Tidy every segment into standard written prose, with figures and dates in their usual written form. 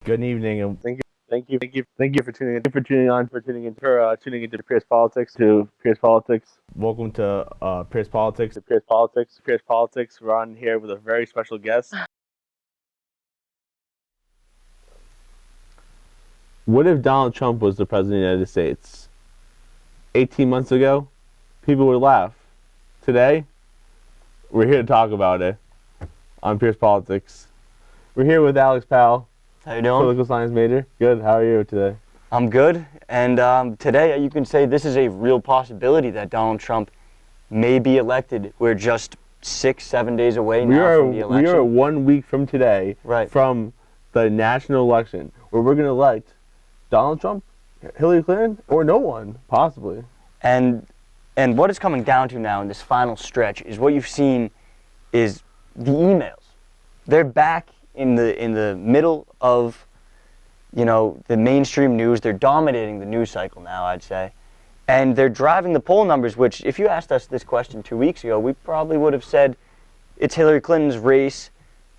Good evening, and thank you for tuning into Pierce Politics. Welcome to Pierce Politics. We're on here with a very special guest. What if Donald Trump was the president of the United States? 18 months ago, people would laugh. Today, we're here to talk about it on Pierce Politics. We're here with Alex Powell. How you doing? Political science major. Good. How are you today? I'm good. And today you can say this is a real possibility that Donald Trump may be elected. We're just 6-7 days away now from the election. We are 1 week from today, right, from the national election, where we're going to elect Donald Trump, Hillary Clinton, or no one, possibly. And what it's coming down to now in this final stretch is what you've seen is the emails. They're back in the middle of, the mainstream news. They're dominating the news cycle now, I'd say. And they're driving the poll numbers, which if you asked us this question 2 weeks ago, we probably would have said it's Hillary Clinton's race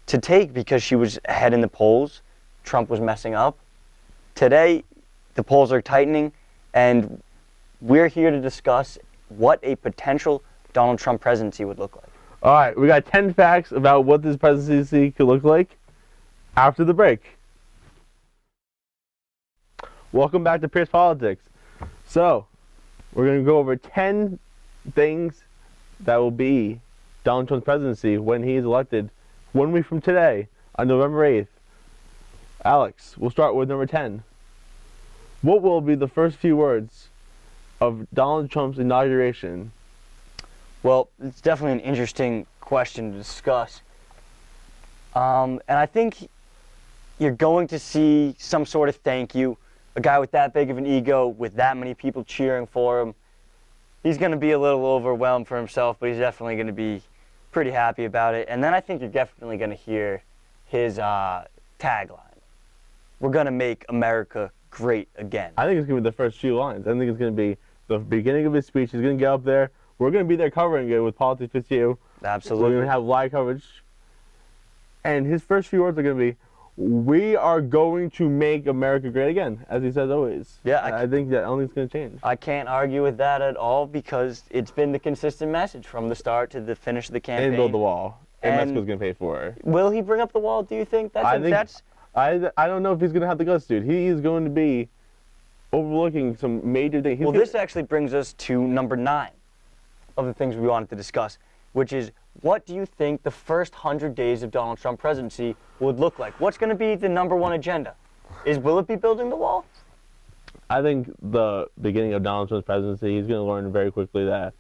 to take because she was ahead in the polls. Trump was messing up. Today, the polls are tightening, and we're here to discuss what a potential Donald Trump presidency would look like. All right, we got 10 facts about what this presidency could look like after the break. Welcome back to Pierce Politics. So, we're going to go over 10 things that will be Donald Trump's presidency when he is elected 1 week from today on November 8th. Alex, we'll start with number 10. What will be the first few words of Donald Trump's inauguration? Well, it's definitely an interesting question to discuss. And I think you're going to see some sort of thank you. A guy with that big of an ego, with that many people cheering for him, he's going to be a little overwhelmed for himself, but he's definitely going to be pretty happy about it. And then I think you're definitely going to hear his tagline. We're going to make America great again. I think it's going to be the first few lines. I think it's going to be the beginning of his speech. He's going to get up there. We're going to be there covering it with Politics with You. Absolutely. We're going to have live coverage. And his first few words are going to be, we are going to make America great again, as he says always. Yeah, I don't think it's going to change. I can't argue with that at all because it's been the consistent message from the start to the finish of the campaign. And build the wall. And Mexico's going to pay for it. Will he bring up the wall, do you think? I don't know if he's going to have the guts, dude. He is going to be overlooking some major things. Well, this actually brings us to number 9 of the things we wanted to discuss, which is, what do you think the first 100 days of Donald Trump presidency would look like? What's going to be the number 1 agenda? Will it be building the wall? I think the beginning of Donald Trump's presidency, he's going to learn very quickly that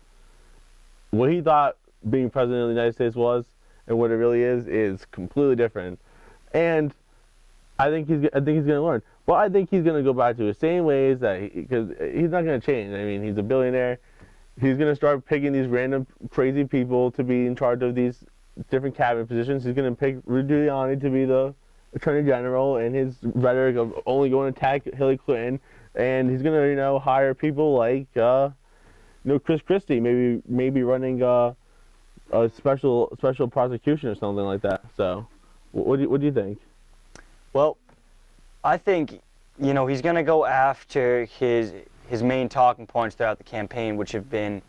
what he thought being president of the United States was and what it really is completely different. And I think he's going to learn. Well, I think he's going to go back to the same ways because he's not going to change. I mean, he's a billionaire. He's going to start picking these random crazy people to be in charge of these different cabinet positions. He's going to pick Rudy Giuliani to be the Attorney General, and his rhetoric of only going to attack Hillary Clinton. And he's going to, hire people like, Chris Christie, maybe running a special prosecution or something like that. So, what do you think? Well, I think, he's going to go after his main talking points throughout the campaign, which have been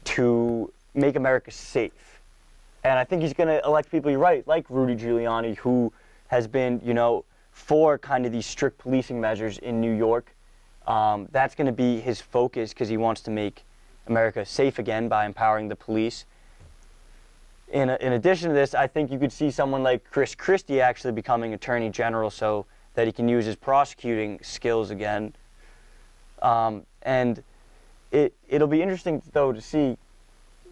to make America safe. And I think he's going to elect people, you're right, like Rudy Giuliani, who has been, for kind of these strict policing measures in New York. That's going to be his focus because he wants to make America safe again by empowering the police. In addition to this, I think you could see someone like Chris Christie actually becoming Attorney General so that he can use his prosecuting skills again. And it'll be interesting, though, to see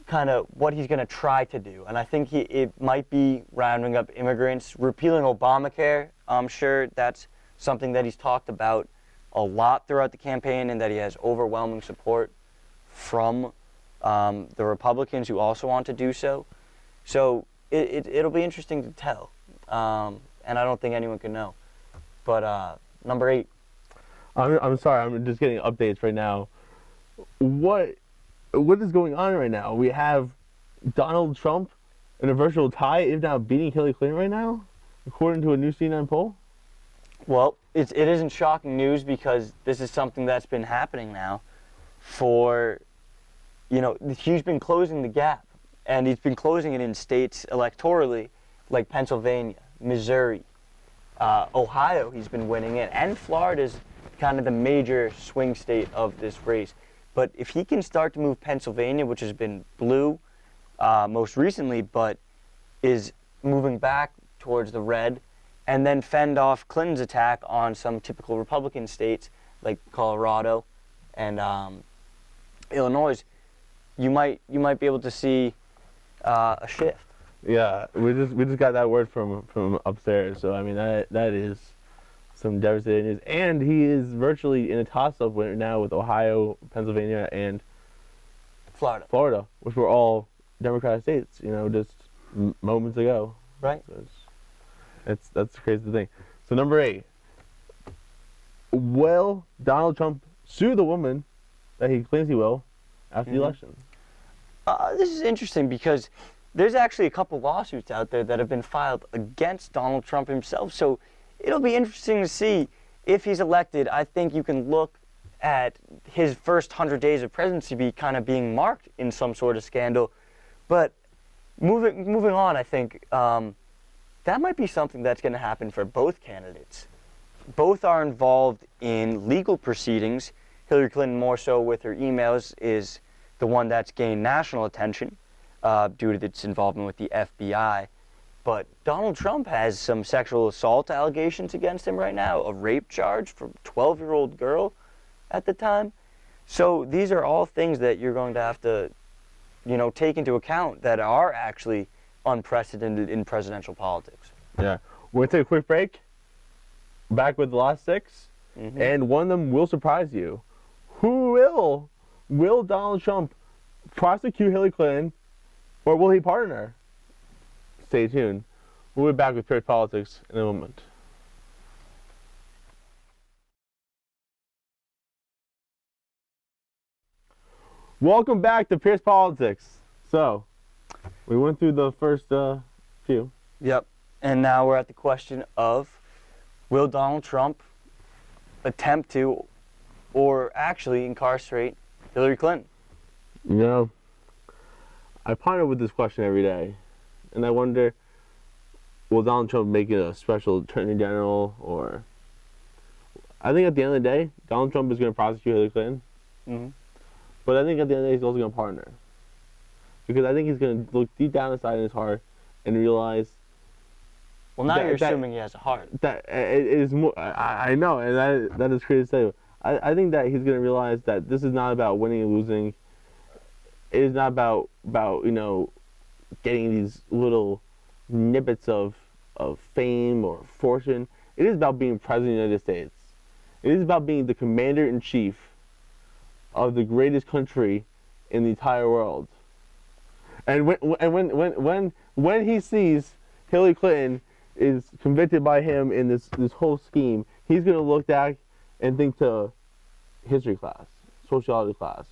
kind of what he's going to try to do. And I think it might be rounding up immigrants, repealing Obamacare. I'm sure that's something that he's talked about a lot throughout the campaign and that he has overwhelming support from the Republicans who also want to do so. So it'll be interesting to tell. And I don't think anyone can know. But number 8. I'm sorry, I'm just getting updates right now. What is going on right now? We have Donald Trump in a virtual tie, if not beating Hillary Clinton right now, according to a new CNN poll. Well, it isn't shocking news because this is something that's been happening now for, he's been closing the gap. And he's been closing it in states electorally like Pennsylvania, Missouri, Ohio he's been winning in, and Florida's kind of the major swing state of this race. But if he can start to move Pennsylvania, which has been blue most recently, but is moving back towards the red, and then fend off Clinton's attack on some typical Republican states like Colorado and Illinois, you might be able to see a shift. Yeah, we just got that word from upstairs. So I mean that is some devastating news. And he is virtually in a toss-up now with Ohio, Pennsylvania, and Florida, which were all Democratic states. Just moments ago. Right. So that's the crazy thing. So number 8, will Donald Trump sue the woman that he claims he will after the election? This is interesting because there's actually a couple lawsuits out there that have been filed against Donald Trump himself. So it'll be interesting to see if he's elected. I think you can look at his first 100 days of presidency be kind of being marked in some sort of scandal. But moving on, I think that might be something that's going to happen for both candidates. Both are involved in legal proceedings. Hillary Clinton, more so with her emails, is the one that's gained national attention due to its involvement with the FBI. But Donald Trump has some sexual assault allegations against him right now, a rape charge for a 12-year-old girl at the time. So these are all things that you're going to have to, take into account that are actually unprecedented in presidential politics. Yeah. We're going to take a quick break. Back with the last 6. And one of them will surprise you. Will Donald Trump prosecute Hillary Clinton, or will he pardon her? Stay tuned. We'll be back with Pierce Politics in a moment. Welcome back to Pierce Politics. So, we went through the first few. Yep. And now we're at the question of, will Donald Trump attempt to, or actually incarcerate Hillary Clinton? I ponder with this question every day, and I wonder, will Donald Trump make it a special attorney general, or... I think at the end of the day, Donald Trump is going to prosecute Hillary Clinton, but I think at the end of the day, he's also going to pardon her. Because I think he's going to look deep down inside in his heart and realize... Well, now you're assuming he has a heart. That it is more... I know, and that is crazy to say. I think that he's going to realize that this is not about winning and losing. It is not about getting these little snippets of fame or fortune. It is about being president of the United States. It is about being the commander-in-chief of the greatest country in the entire world. And when he sees Hillary Clinton is convicted by him in this whole scheme, he's going to look back and think to history class, sociology class.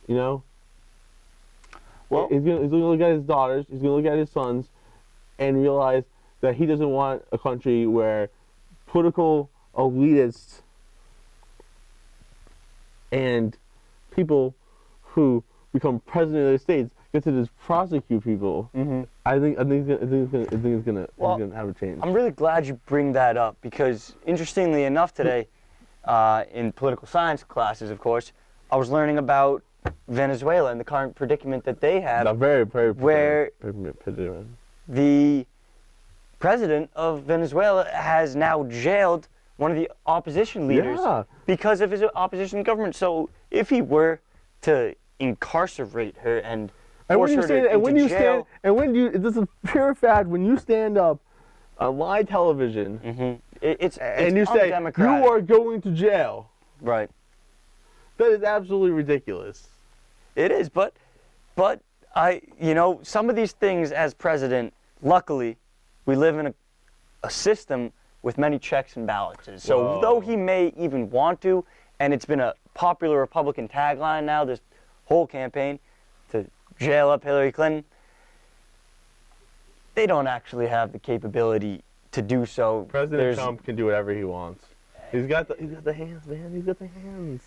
Well, he's going to look at his daughters, he's going to look at his sons, and realize that he doesn't want a country where political elitists and people who become president of the United States get to just prosecute people. I think he's gonna have a change. I'm really glad you bring that up because, interestingly enough, today in political science classes, of course, I was learning about Venezuela and the current predicament that they have. Where the president of Venezuela has now jailed one of the opposition leaders because of his opposition government. So if he were to incarcerate her and force her into jail, this is a pure fact, when you stand up on live television it's and you say you are going to jail, right? That is absolutely ridiculous. It is, but some of these things as president, luckily, we live in a system with many checks and balances. So though he may even want to, and it's been a popular Republican tagline now, this whole campaign, to jail up Hillary Clinton, they don't actually have the capability to do so. President Trump can do whatever he wants. He's got the hands, man. He's got the hands.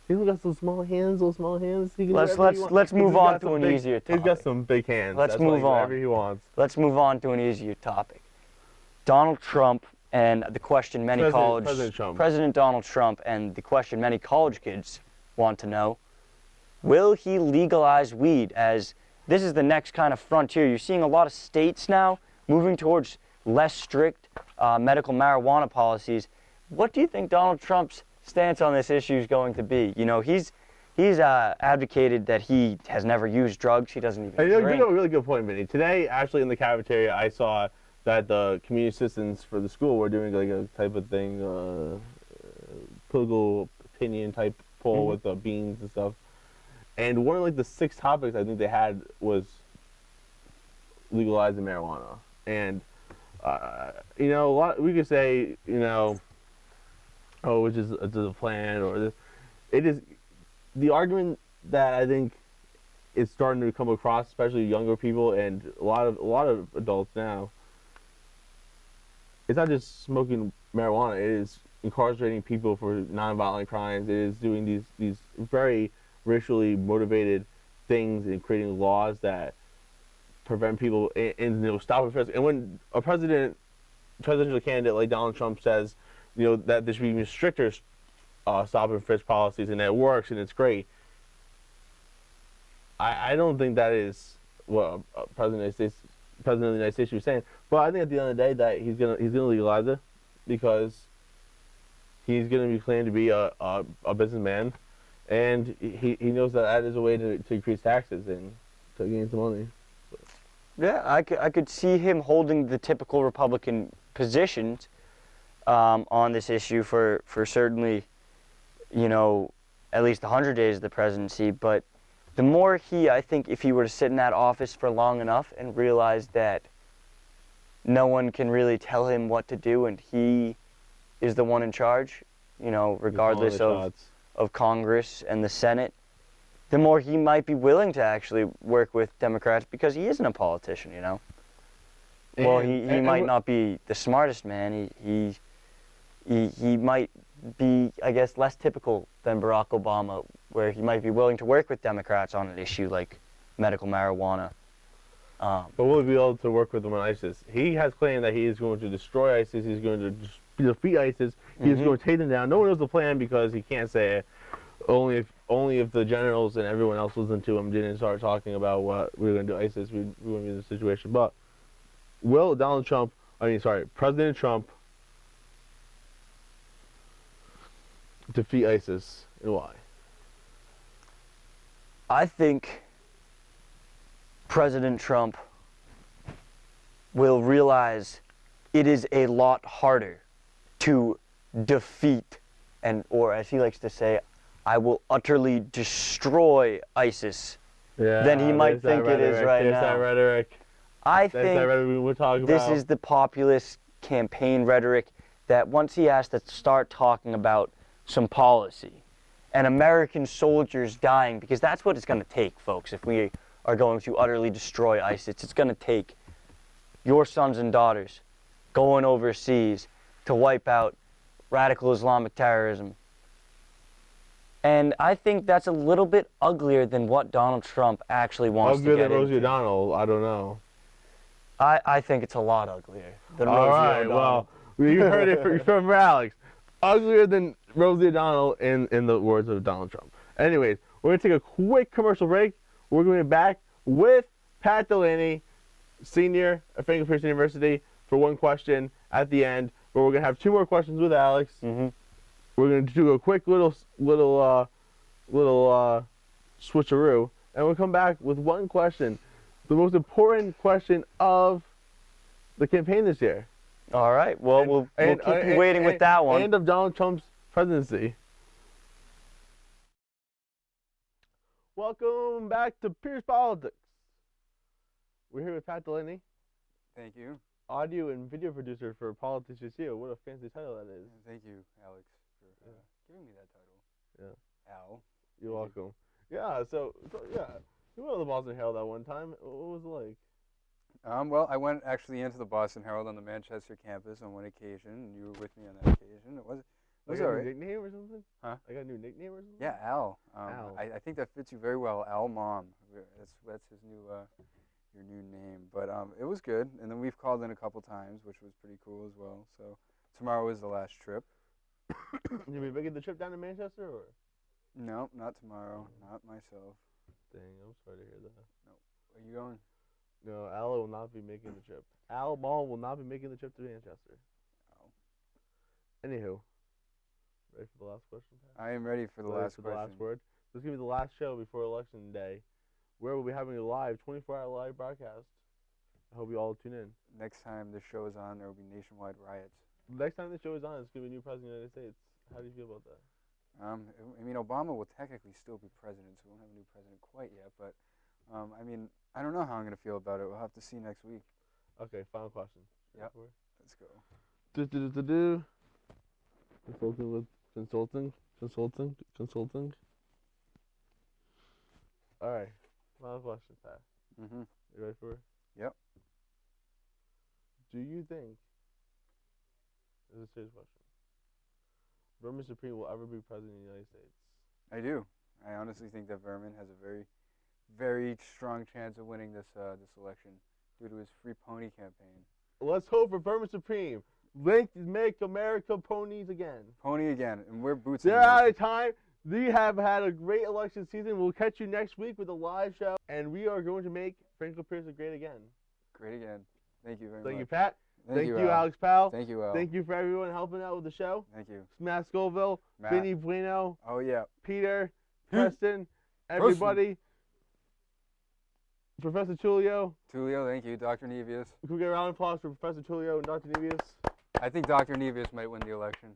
He's got some small hands, those small hands. He can do whatever he wants. Let's move on to an easier topic. He's got some big hands. Let's move on. Whatever he wants. Let's move on to an easier topic. Donald Trump and the question many President Donald Trump and the question many college kids want to know: will he legalize weed? As this is the next kind of frontier. You're seeing a lot of states now moving towards less strict medical marijuana policies. What do you think Donald Trump's stance on this issue is going to be? You know, he's advocated that he has never used drugs. He doesn't even drink. You have a really good point, Vinny. Today, actually, in the cafeteria, I saw that the community assistants for the school were doing like a type of thing, political opinion type poll with beans and stuff. And one of like the 6 topics I think they had was legalizing marijuana. And you know, we could say, you know, oh, which is a plan, or this. It is the argument that I think is starting to come across, especially younger people and a lot of adults now. It's not just smoking marijuana. It is incarcerating people for nonviolent crimes. It is doing these very racially motivated things and creating laws that prevent people and you know, stop and frisk. And when a presidential candidate like Donald Trump says, you know, that there should be even stricter stop and frisk policies, and that works and it's great, I don't think that is what President of the United States was saying. But I think at the end of the day that he's gonna legalize it because he's gonna be claimed to be a businessman, and he knows that is a way to increase taxes and to gain some money. Yeah, I could see him holding the typical Republican positions on this issue for certainly, you know, at least 100 days of the presidency. But the more I think if he were to sit in that office for long enough and realize that no one can really tell him what to do and he is the one in charge, you know, regardless of Congress and the Senate, the more he might be willing to actually work with Democrats because he isn't a politician, you know. Well, he might not be the smartest man. He might be, I guess, less typical than Barack Obama, where he might be willing to work with Democrats on an issue like medical marijuana. But will he be able to work with them on ISIS? He has claimed that he is going to destroy ISIS. He's going to defeat ISIS. He's going to take them down. No one knows the plan because he can't say it. Only if the generals and everyone else listened to him didn't start talking about what we were going to do ISIS, we wouldn't be in this situation. But will President Trump defeat ISIS, and why? I think President Trump will realize it is a lot harder to defeat or as he likes to say, I will utterly destroy ISIS than he might think it is right now. That rhetoric. I think that rhetoric we're talking about. This is the populist campaign rhetoric that once he has to start talking about some policy and American soldiers dying, because that's what it's going to take, folks, if we are going to utterly destroy ISIS. It's going to take your sons and daughters going overseas to wipe out radical Islamic terrorism. And I think that's a little bit uglier than what Donald Trump actually wants to get into. Uglier than Rosie O'Donnell? I don't know. I think it's a lot uglier than Rosie O'Donnell. Well, you heard it from Alex. Uglier than Rosie O'Donnell in the words of Donald Trump. Anyways, we're going to take a quick commercial break. We're going to be back with Pat Delaney, senior at Franklin Pierce University, for one question at the end. But we're going to have 2 more questions with Alex. We're going to do a quick little switcheroo, and we'll come back with one question, the most important question of the campaign this year. All right. Well, we'll keep waiting with that one. And of Donald Trump's presidency. Welcome back to Pierce Politics. We're here with Pat Delaney. Thank you. Audio and video producer for Politics You See. What a fancy title that is. Thank you, Alex, for giving me that title. Yeah. Al. You're welcome. Yeah, so yeah. You went to the Boston Herald that one time. What was it like? Well, I went actually into the Boston Herald on the Manchester campus on one occasion, and you were with me on that occasion. It was I got all a new right. nickname or something? Huh? I got a new nickname or something? Yeah, Al. Al. I think that fits you very well, Al Malm. That's his new your new name. But it was good, and then we've called in a couple times, which was pretty cool as well. So tomorrow is the last trip. You be making the trip down to Manchester or? No, not tomorrow. Not myself. Dang, I'm sorry to hear that. Are you going? No, Al will not be making the trip. Al Ball will not be making the trip to Manchester. Oh. Anywho, ready for the last question, Pat? I am ready for the last question. The last word. This is gonna be the last show before Election Day, where we'll be having a live 24-hour live broadcast. I hope you all tune in. Next time the show is on, there will be nationwide riots. Next time the show is on, it's gonna be a new president of the United States. How do you feel about that? I mean, Obama will technically still be president, so we won't have a new president quite yet. But, I mean, I don't know how I'm going to feel about it. We'll have to see next week. Okay, final question. Yep. Let's go. Consulting with consulting. All right, final question, Pat. Mm-hmm. You ready for it? Yep. Do you think, this is a serious question, Vermin Supreme will ever be president of the United States? I do. I honestly think that Vermin has a very, very strong chance of winning this election due to his Free Pony campaign. Let's hope for Vermin Supreme. Make America ponies again. Pony again, and we're boots. They're out of time. We have had a great election season. We'll catch you next week with a live show, and we are going to make Franklin Pierce great again. Great again. Thank you very much. Thank you, Pat. Thank you, Al. Alex Powell. Thank you, Al. Thank you for everyone helping out with the show. Thank you. Matt Scoville, Matt. Vinny Bueno, Oh, yeah. Peter, Preston, everybody. Professor Tulio. Tulio, thank you. Dr. Nevius. Can we get a round of applause for Professor Tulio and Dr. Nevius? I think Dr. Nevius might win the election.